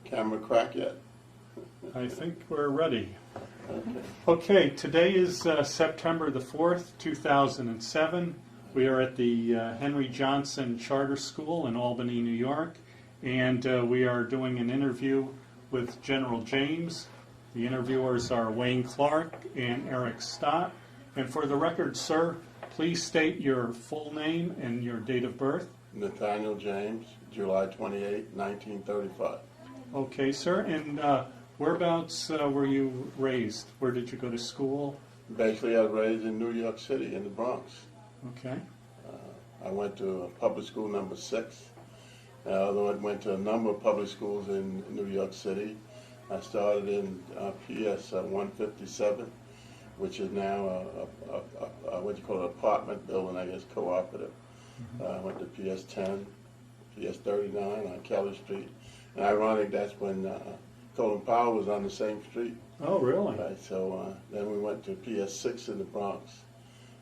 Camera crack yet? I think we're ready. Okay. Okay, today is September the 4th, 2007. We are at the Henry Johnson Charter School in Albany, New York, and we are doing an interview with General James. The interviewers are Wayne Clark and Eric Stott. And for the record, sir, please state your full name and your date of birth. Nathaniel James, July 28, 1935. Okay, sir, and whereabouts were you raised? Where did you go to school? Basically, I was raised in New York City, in the Bronx. Okay. I went to public school number 6. Although I went to a number of public schools in New York City. I started in PS 157, which is now what you call an apartment building, I guess, cooperative. I went to PS 10, PS 39 on Kelly Street. And ironic, that's when Colin Powell was on the same street. Oh, really? Right, so then we went to PS 6 in the Bronx.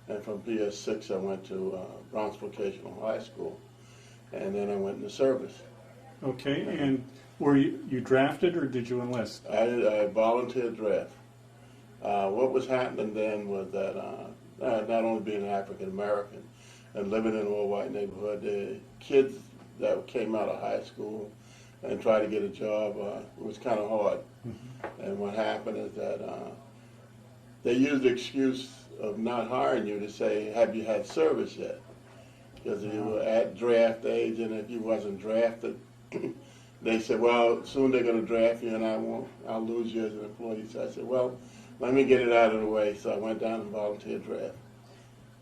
And from PS 6 I went to Bronx Vocational High School. And then I went into service. Okay, and were you drafted or did you enlist? I volunteered draft. What was happening then was that not only being African American and living in an all-white neighborhood, the kids that came out of high school and tried to get a job, it was kind of hard. And what happened is that they used the excuse of not hiring you to say, have you had service yet? Because you were at draft age, and if you wasn't drafted, they said, well, soon they're going to draft you, and I'll lose you as an employee. So I said, well, let me get it out of the way. So I went down and volunteered draft.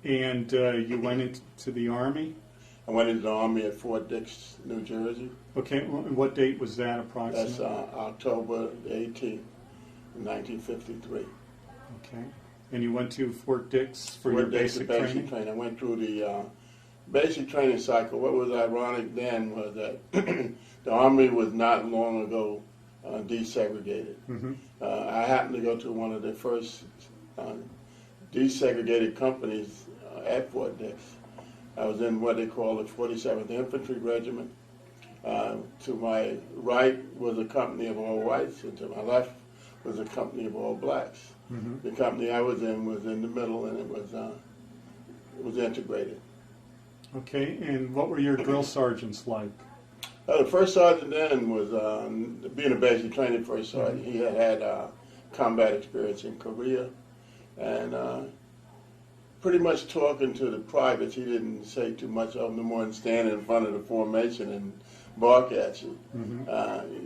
And you went into the Army? I went into the Army at Fort Dix, New Jersey. Okay, what date was that approximately? That's October 18, 1953. Okay. And you went to Fort Dix for your basic training? I went through the basic training cycle. What was ironic then was that the Army was not long ago desegregated. I happened to go to one of the first desegregated companies at Fort Dix. I was in what they call the 47th Infantry Regiment. To my right was a company of all whites, and to my left was a company of all blacks. The company I was in the middle, and it was integrated. Okay, and what were your drill sergeants like? The first sergeant then was, being a basic training first sergeant, he had combat experience in Korea, and pretty much talking to the privates, he didn't say too much of them more than standing in front of the formation and bark at you.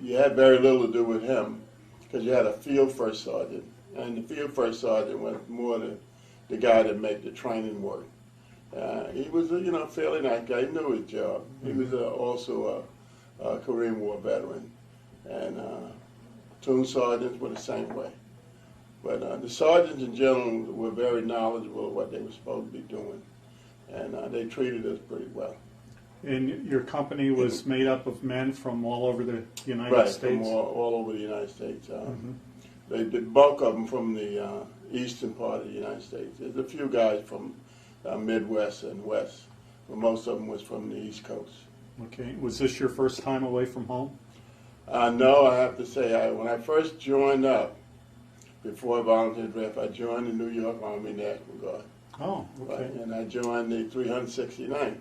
You had very little to do with him, because you had a field first sergeant, and the field first sergeant was more the guy that made the training work. He was a fairly nice guy. He knew his job. He was also a Korean War veteran, and platoon sergeants were the same way. But the sergeants in general were very knowledgeable of what they were supposed to be doing, and they treated us pretty well. And your company was made up of men from all over the United States? Right, from all over the United States. The bulk of them from the eastern part of the United States. There's a few guys from Midwest and West, but most of them was from the East Coast. Okay. Was this your first time away from home? No, I have to say, when I first joined up, before I volunteered draft, I joined the New York Army National Guard. Oh, okay. Right, and I joined the 369.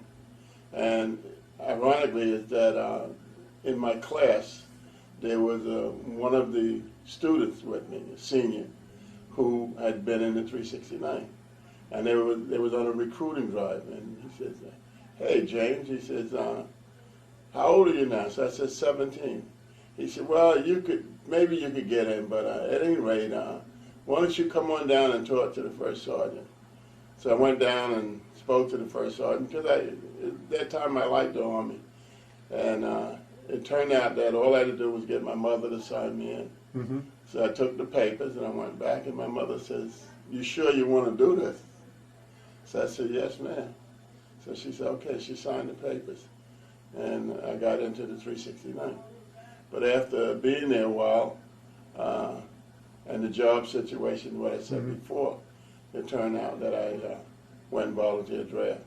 And ironically is that in my class, there was one of the students with me, a senior, who had been in the 369. And they was on a recruiting drive, and he says, hey, James, he says, how old are you now? So I said, 17. He said, well, maybe you could get in, but at any rate, why don't you come on down and talk to the first sergeant? So I went down and spoke to the first sergeant, because at that time I liked the Army. And it turned out that all I had to do was get my mother to sign me in. So I took the papers and I went back, and my mother says, you sure you want to do this? So I said, yes, ma'am. So she said, okay. She signed the papers, and I got into the 369. But after being there a while, and the job situation, what I said before, it turned out that I went and volunteered draft.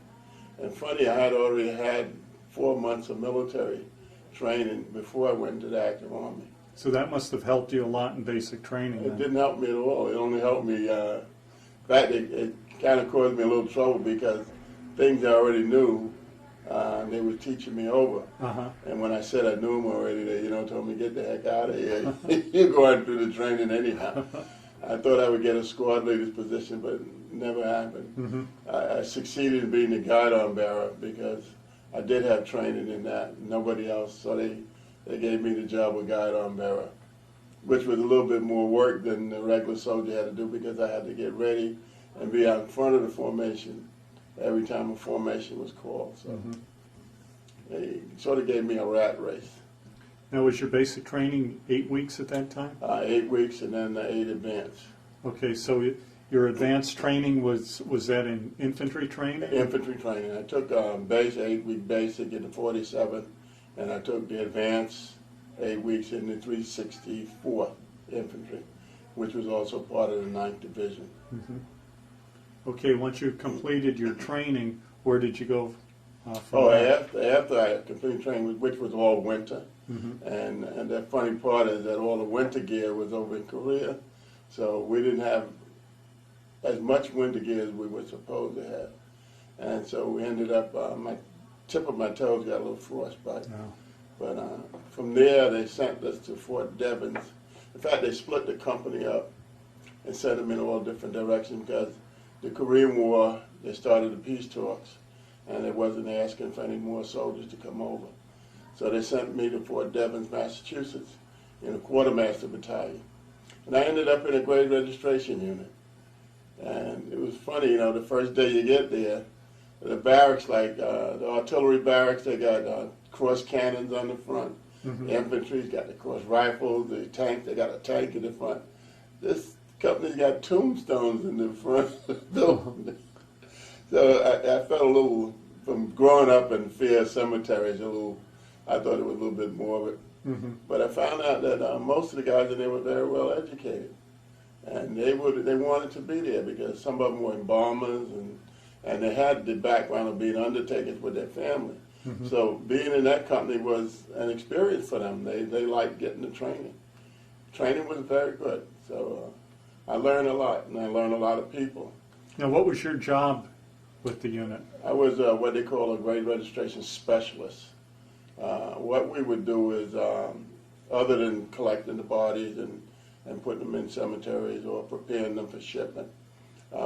And funny, I had already had 4 months of military training before I went into the active Army. So that must have helped you a lot in basic training. It Then. didn't help me at all. It only helped me. In fact, it kind of caused me a little trouble because things I already knew, they were teaching me over. Uh-huh. And when I said I knew them already, they, told me, get the heck out of here. You're going through the training anyhow. I thought I would get a squad leader's position, but it never happened. Mm-hmm. I succeeded in being the guidon bearer because I did have training in that. Nobody else, so they gave me the job of guidon bearer, which was a little bit more work than the regular soldier had to do because I had to get ready and be out in front of the formation every time a formation was called. So Mm-hmm. they sort of gave me a rat race. Now, was your basic training 8 weeks at that time? 8 weeks and then 8 advanced. Okay, so your advanced training was that in infantry training? Infantry training. I took 8-week basic in the 47th, and I took the advanced 8 weeks in the 364th Infantry, which was also part of the 9th Division. Mm-hmm. Okay, once you completed your training, where did you go from there? After I completed training, which was all winter, Mm-hmm. and the funny part is that all the winter gear was over in Korea, so we didn't have as much winter gear as we were supposed to have. And so we ended up, my tip of my toes got a little frostbite. Oh. But from there, they sent us to Fort Devens. In fact, they split the company up and sent them in all different directions because the Korean War, they started the peace talks, and they wasn't asking for any more soldiers to come over. So they sent me to Fort Devens, Massachusetts, in a quartermaster battalion. And I ended up in a grade registration unit. And it was funny, the first day you get there, the barracks, like the artillery barracks, they got cross cannons on the front. Mm-hmm. The infantry's got the cross rifles. The tanks, they got a tank in the front. This company's got tombstones in the front of the building. So I felt a little, from growing up in fear of cemeteries, I thought it was a little bit more of it. Mm-hmm. But I found out that most of the guys in there were very well educated. And they wanted to be there because some of them were embalmers and they had the background of being undertakers with their family. Mm-hmm. So being in that company was an experience for them. They liked getting the training. Training was very good. So I learned a lot, and I learned a lot of people. Now, what was your job with the unit? I was what they call a grade registration specialist. What we would do is, other than collecting the bodies and putting them in cemeteries or preparing them for shipment,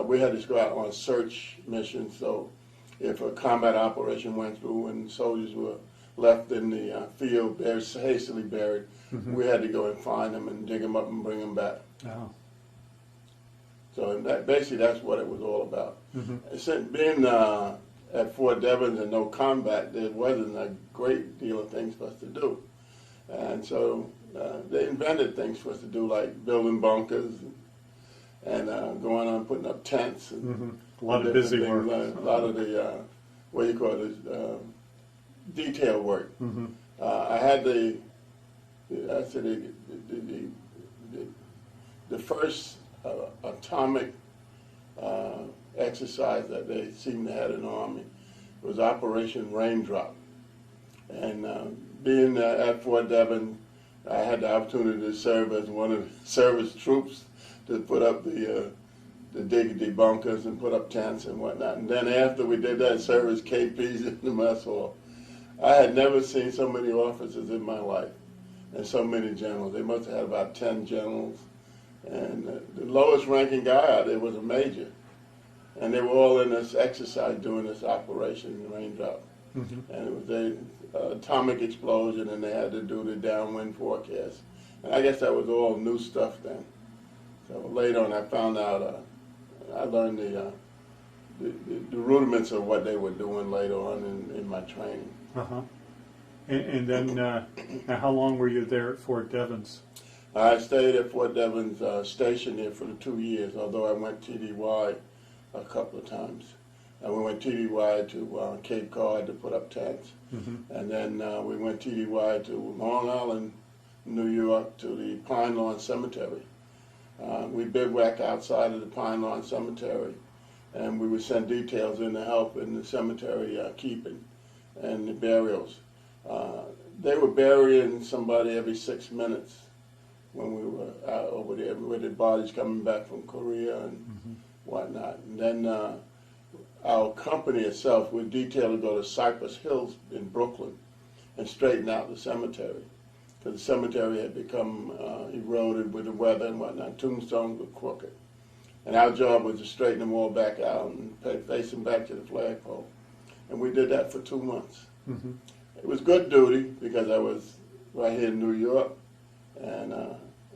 we had to go out on search missions. So if a combat operation went through and soldiers were left in the field, hastily buried, Mm-hmm. we had to go and find them and dig them up and bring them back. Oh. So basically that's what it was all about. Mm-hmm. Since being at Fort Devens and no combat, there wasn't a great deal of things for us to do. And so they invented things for us to do, like building bunkers and going on putting up tents. And Mm-hmm. A lot of busy work. A lot of the, what do you call it, detail work. Mm-hmm. I had the first atomic exercise that they seemed to have in the Army was Operation Raindrop. And being at Fort Devens, I had the opportunity to serve as one of the service troops to put up the bunkers and put up tents and whatnot. And then after we did that, serve as KPs in the mess hall. I had never seen so many officers in my life and so many generals. They must have had about 10 generals. And the lowest ranking guy out there was a major. And they were all in this exercise doing this Operation Raindrop. Mm-hmm. And it was an atomic explosion, and they had to do the downwind forecast. And I guess that was all new stuff then. So later on I found out, I learned the rudiments of what they were doing later on in my training. Uh-huh. And then, now how long were you there at Fort Devens? I stayed at Fort Devens, stationed there for the 2 years, although I went TDY a couple of times. And we went TDY to Cape Cod to put up tents. Mm-hmm. And then we went TDY to Long Island, New York, to the Pine Lawn Cemetery. We bivouacked outside of the Pine Lawn Cemetery, and we would send details in to help in the cemetery keeping and the burials. They were burying somebody every 6 minutes when we were out over there with the bodies coming back from Korea and whatnot. And then our company itself was detailed to go to Cypress Hills in Brooklyn and straighten out the cemetery, because the cemetery had become eroded with the weather and whatnot. Tombstones were crooked. And our job was to straighten them all back out and face them back to the flagpole. And we did that for 2 months. It was good duty because I was right here in New York, and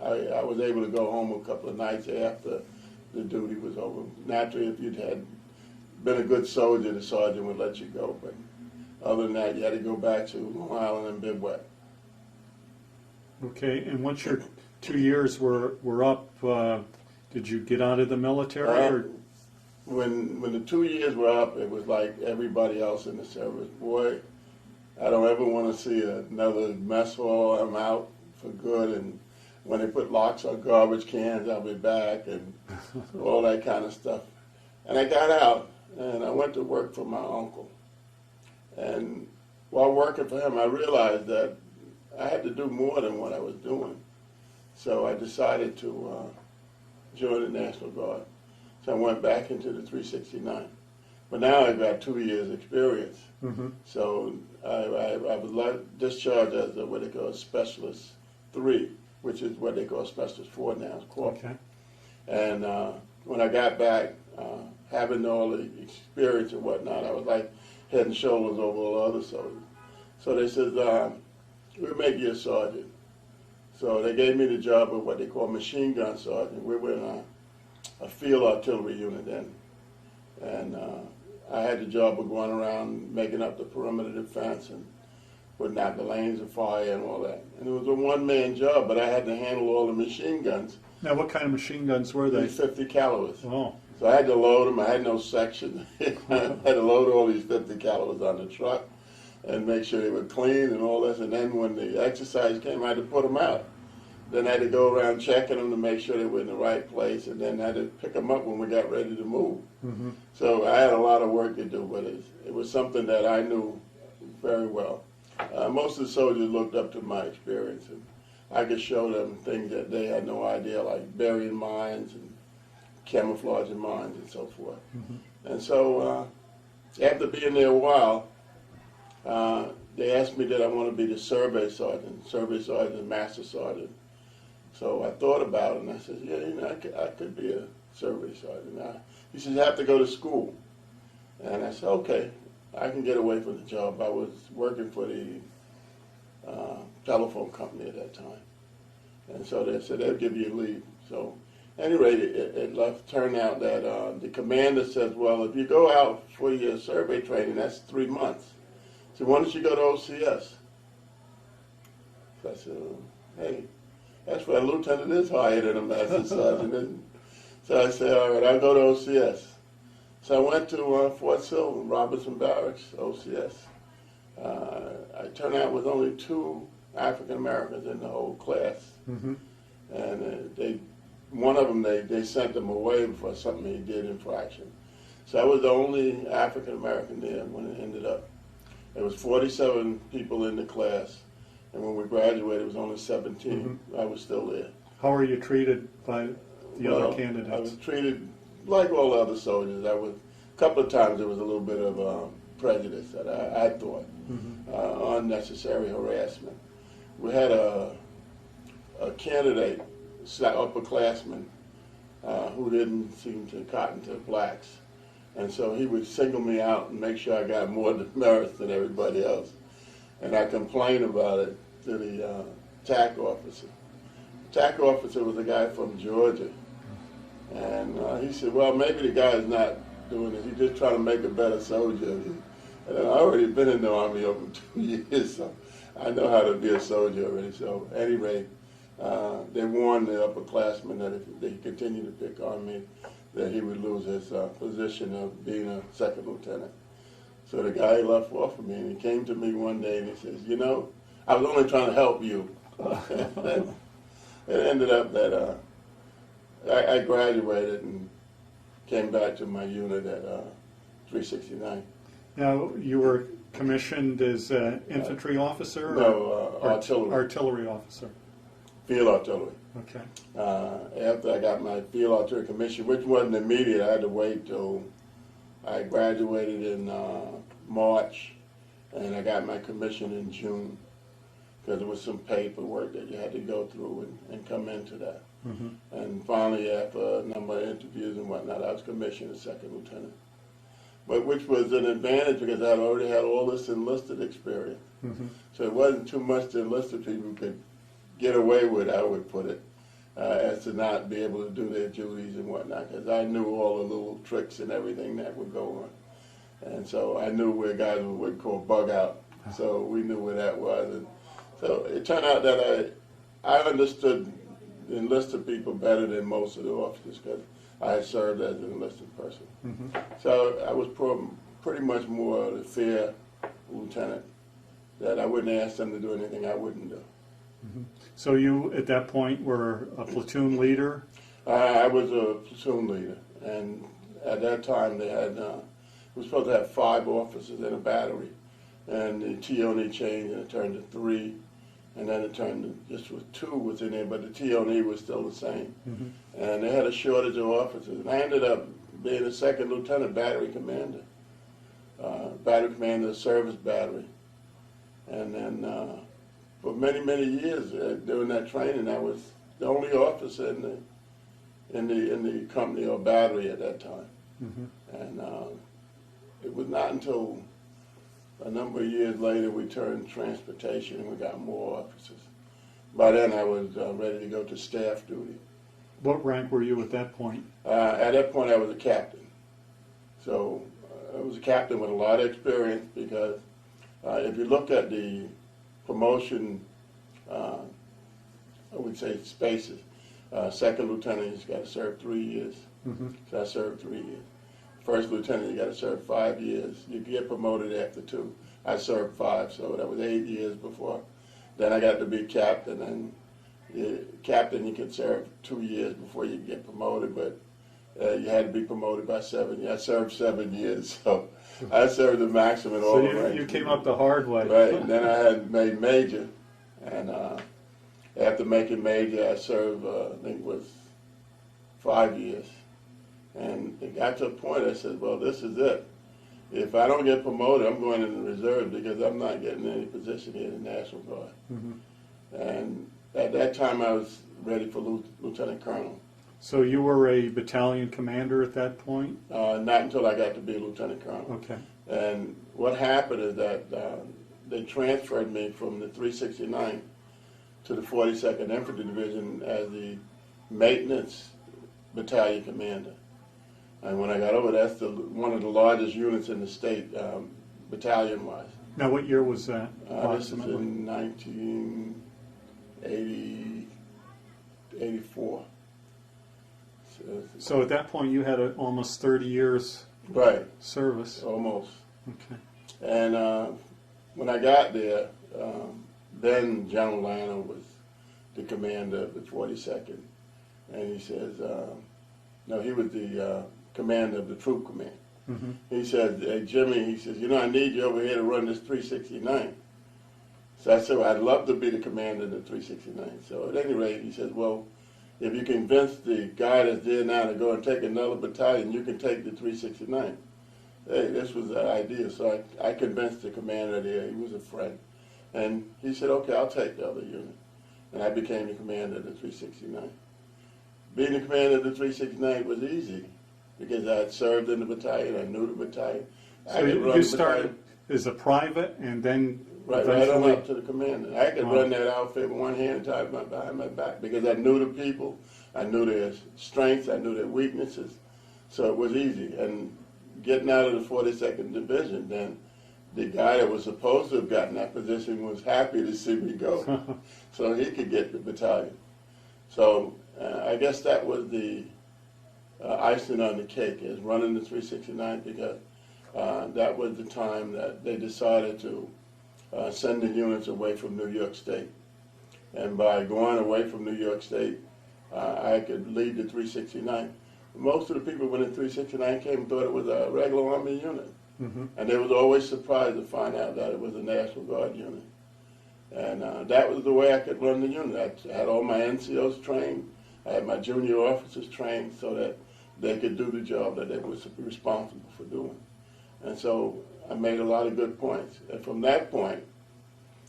I was able to go home a couple of nights after the duty was over. Naturally, if you'd had been a good soldier, the sergeant would let you go. But other than that, you had to go back to Long Island and bivouac. Okay, and once your 2 years were up, did you get out of the military? Or? When the 2 years were up, it was like everybody else in the service. Boy, I don't ever want to see another mess hall. I'm out for good. And when they put locks on garbage cans, I'll be back, and all that kind of stuff. And I got out, and I went to work for my uncle. And while working for him, I realized that I had to do more than what I was doing. So I decided to join the National Guard. So I went back into the 369. But now I've got 2 years experience. So I was discharged as what they call Specialist 3, which is what they call Specialist 4 now. It's corporal. Okay. And when I got back, having all the experience and whatnot, I was like head and shoulders over all the other soldiers. So they said, we'll make you a sergeant. So they gave me the job of what they call machine gun sergeant. We were in a field artillery unit then. And I had the job of going around making up the perimeter defense and putting out the lanes of fire and all that. And it was a one-man job, but I had to handle all the machine guns. Now, what kind of machine guns were they? 50 calibers. Oh. So I had to load them. I had no section. I had to load all these 50 calibers on the truck and make sure they were clean and all this. And then when the exercise came, I had to put them out. Then I had to go around checking them to make sure they were in the right place, and then I had to pick them up when we got ready to move. So I had a lot of work to do, but it was something that I knew very well. Most of the soldiers looked up to my experience, and I could show them things that they had no idea, like burying mines and camouflaging mines and so forth. And so after being there a while, they asked me did I want to be the survey sergeant, master sergeant. So I thought about it, and I said, yeah, you know, I could be a survey sergeant. He said, you have to go to school. And I said, okay, I can get away from the job. I was working for the telephone company at that time. And so they said, they'll give you leave. So at any rate, it turned out that the commander says, well, if you go out for your survey training, that's 3 months. So why don't you go to OCS? So I said, hey, that's where a lieutenant is higher than a master sergeant, isn't it? So I said, all right, I'll go to OCS. So I went to Fort Sill, Robinson Barracks, OCS. I turned out with only 2 African Americans in the whole class. And one of them, they sent them away for something he did infraction. So I was the only African American there when it ended up. There was 47 people in the class, and when we graduated, it was only 17. I was still there. How were you treated by the other candidates? I was treated like all the other soldiers. A couple of times there was a little bit of prejudice that I thought, unnecessary harassment. We had a candidate, upperclassman, who didn't seem to cotton to blacks. And so he would single me out and make sure I got more demerits than everybody else. And I complained about it to the TAC officer. The TAC officer was a guy from Georgia. And he said, well, maybe the guy's not doing it. He's just trying to make a better soldier. And I've already been in the Army over 2 years, so I know how to be a soldier already. So at any rate, they warned the upperclassmen that if they continued to pick on me, that he would lose his position of being a second lieutenant. So the guy left off of me, and he came to me one day and he says, you know, I was only trying to help you. It ended up that I graduated and came back to my unit at 369. Now, you were commissioned as an infantry officer? No, artillery. Artillery officer. field artillery. Okay. After I got my field artillery commission, which wasn't immediate, I had to wait till I graduated in March, and I got my commission in June, because there was some paperwork that you had to go through and come into that. Mm-hmm. And finally, after a number of interviews and whatnot, I was commissioned as second lieutenant. But which was an advantage because I'd already had all this enlisted experience. Mm-hmm. So it wasn't too much the enlisted people could get away with, I would put it, as to not be able to do their duties and whatnot, because I knew all the little tricks and everything that would go on. And so I knew where guys would call bug out. So we knew where that was. And so it turned out that I understood the enlisted people better than most of the officers because I had served as an enlisted person. Mm-hmm. So I was pretty much more the fair lieutenant, that I wouldn't ask them to do anything I wouldn't do. Mm-hmm. So you, at that point, were a platoon leader? I was a platoon leader, and at that time they had, we were supposed to have 5 officers in a battery, and the T-O-N-E changed and it turned to 3, and then it turned to just with 2 was in there, but the T-O-N-E was still the same. Mm-hmm. And they had a shortage of officers, and I ended up being a second lieutenant battery commander of service battery, and then for many, many years during that training, I was the only officer in the company or battery at that time. mm-hmm. And it was not until a number of years later we turned transportation and we got more officers. By then I was ready to go to staff duty. What rank were you at that point? At that point I was a captain. So I was a captain with a lot of experience because if you look at the promotion, I would say spaces, second lieutenant, you've got to serve 3 years. Mm-hmm. So I served 3 years. First lieutenant, you got to serve 5 years. You get promoted after 2. I served 5, so that was 8 years before. Then I got to be captain, and captain you could serve 2 years before you get promoted, but you had to be promoted by 7 years. I served 7 years, so I served the maximum in all the ranks. So you came up the hard way. Right, and then I had made major, and after making major, I served, I think it was 5 years. And it got to a point I said, well, this is it. If I don't get promoted, I'm going in the reserve because I'm not getting any position here in the National Guard. Mm-hmm. And at that time, I was ready for lieutenant colonel. So you were a battalion commander at that point? Not until I got to be lieutenant colonel. Okay. And what happened is that they transferred me from the 369 to the 42nd Infantry Division as the maintenance battalion commander. And when I got over, that's one of the largest units in the state, battalion-wise. Now, what year was that? This is in 1984. So at that point, you had almost 30 years Right, service. almost. Okay. And when I got there, then General Lano was the commander of the 42nd. And he says, no, he was the commander of the troop command. Mm-hmm. He said, hey, Jimmy, he says, you know, I need you over here to run this 369. So I said, well, I'd love to be the commander of the 369. So at any rate, he says, well, if you convince the guy that's there now to go and take another battalion, you can take the 369. Hey, this was the idea. So I convinced the commander there. He was a friend. And he said, okay, I'll take the other unit. And I became the commander of the 369. Being the commander of the 369 was easy because I had served in the battalion. I knew the battalion. So you started as a private and then right on up to the commander. I could run that outfit with one hand tied behind my back because I knew the people. I knew their strengths. I knew their weaknesses. So it was easy. And getting out of the 42nd Division, then the guy that was supposed to have gotten that position was happy to see me go. So he could get the battalion. So I guess that was the icing on the cake, is running the 369 because that was the time that they decided to send the units away from New York State. And by going away from New York State, I could lead the 369. Most of the people when the 369 came thought it was a regular Army unit. Mm-hmm. And they was always surprised to find out that it was a National Guard unit. And that was the way I could run the unit. I had all my NCOs trained. I had my junior officers trained so that they could do the job that they were responsible for doing. And so I made a lot of good points. And from that point,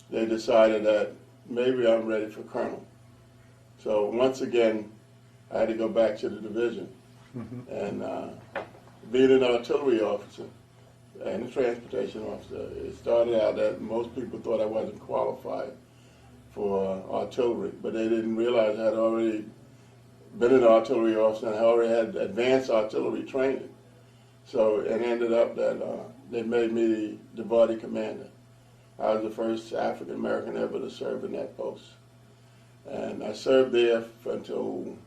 they decided that maybe I'm ready for colonel. So once again, I had to go back to the division. And being an artillery officer and a transportation officer, it started out that most people thought I wasn't qualified for artillery, but they didn't realize I had already been an artillery officer and I already had advanced artillery training. So it ended up that they made me the body commander. I was the first African American ever to serve in that post. And I served there until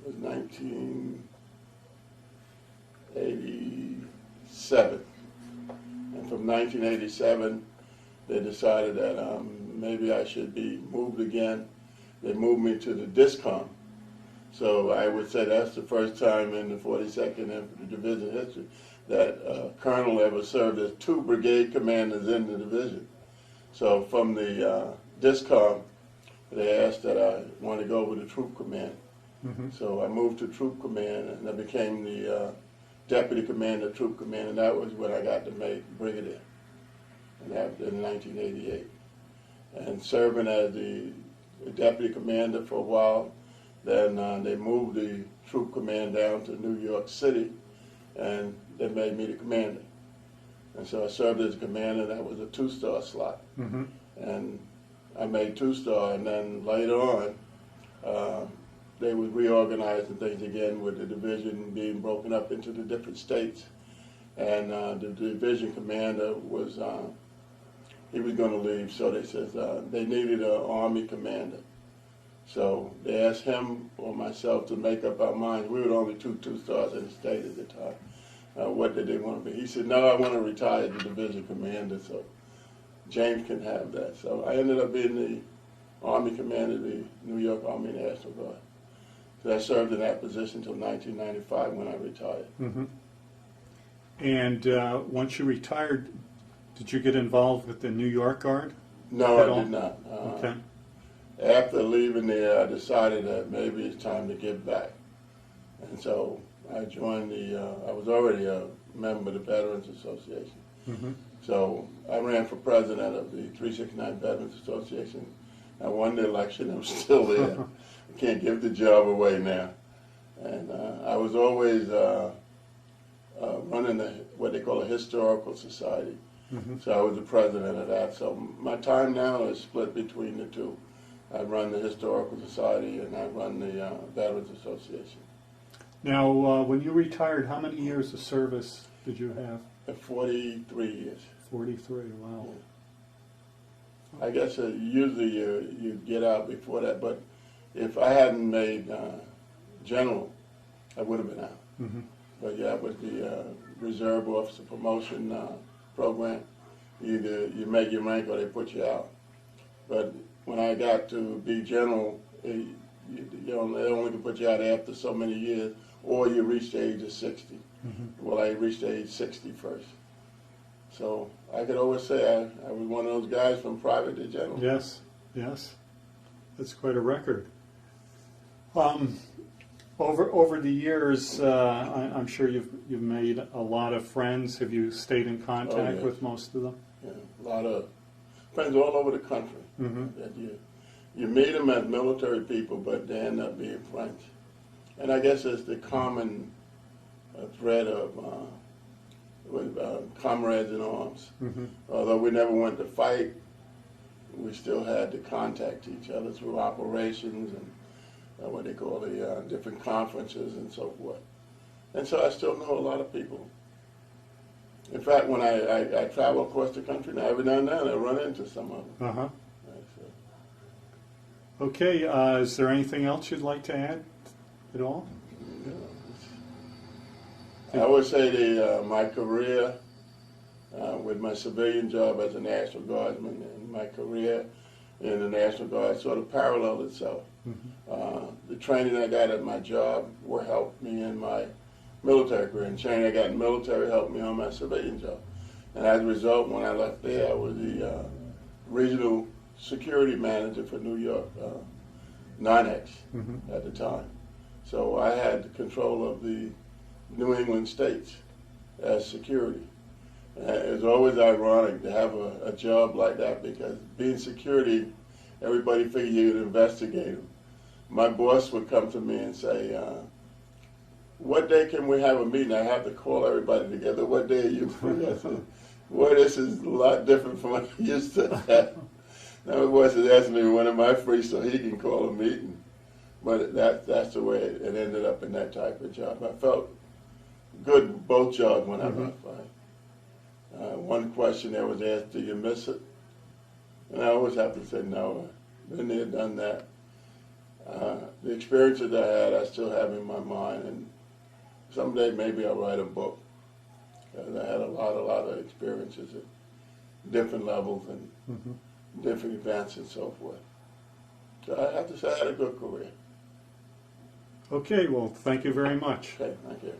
it was 1987. And from 1987, they decided that maybe I should be moved again. They moved me to the DISCOM. So I would say that's the first time in the 42nd Infantry Division history that a colonel ever served as 2 brigade commanders in the division. So from the DISCOM, they asked that I want to go over to Troop Command. So I moved to Troop Command, and I became the Deputy Commander of Troop Command, and that was when I got to make Brigadier, and that was in 1988. And serving as the Deputy Commander for a while, then they moved the Troop Command down to New York City, and they made me the commander. And so I served as commander. That was a 2-star slot. And I made 2-star, and then later on, they would reorganize the things again with the division being broken up into the different states. And the division commander was, he was going to leave, so they said they needed an Army commander. So they asked him or myself to make up our minds. We were only 2-stars in the state at the time. What did they want to be? He said, no, I want to retire the division commander, so James can have that. So I ended up being the Army commander of the New York Army National Guard. So I served in that position until 1995 when I retired. And once you retired, did you get involved with the New York Guard? No, I did not. Okay. After leaving there, I decided that maybe it's time to give back. And so I joined I was already a member of the Veterans Association. So I ran for president of the 369 Veterans Association. I won the election. I'm still there. I can't give the job away now. And I was always running what they call a historical society. So I was the president of that. So my time now is split between the two. I run the Historical Society and I run the Veterans Association. Now, when you retired, how many years of service did you have? 43 years. 43, wow. I guess usually you get out before that, but if I hadn't made general, I would have been out. But yeah, with the Reserve Officer Promotion program, either you make your rank or they put you out. But when I got to be general, they only can put you out after so many years, or you reach the age of 60. Well, I reached the age 60 first. So I could always say I was one of those guys from private to general. Yes, yes. That's quite a record. Over the years, I'm sure you've made a lot of friends. Have you stayed in contact with most of them? Yeah, a lot of friends all over the country. That you meet them as military people, but they end up being friends. And I guess it's the common thread of comrades in arms. Although we never went to fight, we still had to contact each other through operations and what they call the different conferences and so forth. And so I still know a lot of people. In fact, when I travel across the country now, every now and then I run into some of them. Okay, is there anything else you'd like to add at all? I would say my career with my civilian job as a National Guardsman and my career in the National Guard sort of paralleled itself. The training I got at my job helped me in my military career, and training I got in the military helped me on my civilian job. And as a result, when I left there, I was the regional security manager for New York, NYNEX at the time. So I had control of the New England states as security. And it's always ironic to have a job like that because being security, everybody figured you'd investigate them. My boss would come to me and say, what day can we have a meeting? I have to call everybody together. What day are you free? I said, boy, this is a lot different from what I used to have. Now my boss is asking me when am I free so he can call a meeting. But that's the way it ended up in that type of job. I felt good in both jobs when I left. One question that was asked, do you miss it? And I always have to say no. Been there, done that. The experiences I had, I still have in my mind, and someday maybe I'll write a book. Because I had a lot of experiences at different levels and different events and so forth. So I have to say I had a good career. Okay, well, thank you very much. Okay, thank you.